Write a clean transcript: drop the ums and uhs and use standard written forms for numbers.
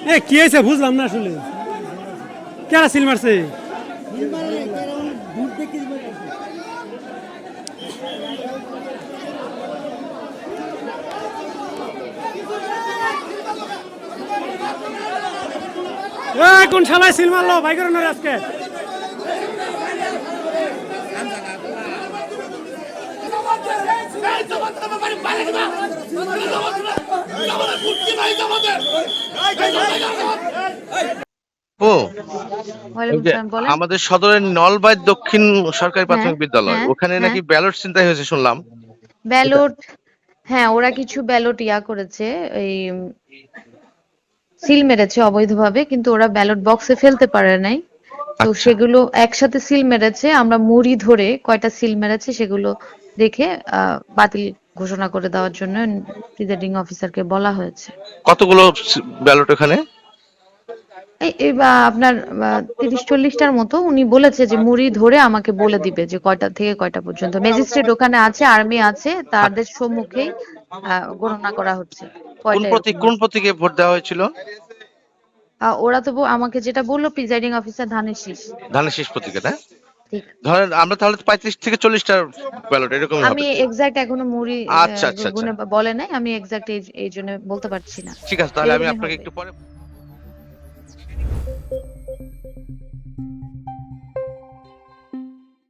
এ কি হয়েছে বুঝলাম না আসলে, কেরা সিল মারছে? কোন শালায় সিল মারলো ভাই করেন আজকে? ও ওয়ালাইকুম আসসালাম, বলেন। আমাদের সদরের নলবাই দক্ষিণ সরকারি হ্যাঁ, প্রাথমিক বিদ্যালয়, হ্যাঁ, ওখানে হ্যাঁ। নাকি ব্যালট ছিনতাই হয়েছে শুনলাম। এটা ব্যালট, হ্যাঁ, ওরা কিছু ব্যালট করেছে, এই সিল মেরেছে অবৈধভাবে, কিন্তু ওরা ব্যালট বক্সে ফেলতে পারে নাই। তো আচ্ছা, সেগুলো একসাথে সিল মেরেছে। আমরা মুড়ি ধরে কয়টা সিল মেরেছে সেগুলো দেখে বাতিল ঘোষণা করে দেওয়ার জন্য প্রিজাইডিং অফিসারকে বলা হয়েছে। কতগুলো ব্যালট ওখানে? এই বা আপনার ৩০-৪০টার মতো। উনি বলেছে যে মুড়ি ধরে আমাকে বলে দিবে যে কয়টা থেকে কয়টা পর্যন্ত। ম্যাজিস্ট্রেট ওখানে আছে, আর্মি আছে, তাদের সম্মুখেই গণনা করা হচ্ছে কয়টা এরকম কোন আছে। প্রতীকে ভোট দেওয়া হয়েছিল? ওরা তো আমাকে যেটা বললো, প্রিজাইডিং অফিসার ধানের শীষ। ধানের শীষ প্রতীকে, না? ঠিক। ধরেন আমরা তাহলে 35 থেকে 40টা ব্যালট এরকমই আমি হবে। এক্সাক্ট এখনো মুড়ি আচ্ছা, আচ্ছা, আচ্ছা, গুনে বলে নাই, আমি এক্সাক্ট এই জন্য বলতে পারছি না। ঠিক আছে, তাহলে আমি এরকমই আপনাকে হবে। একটু পরে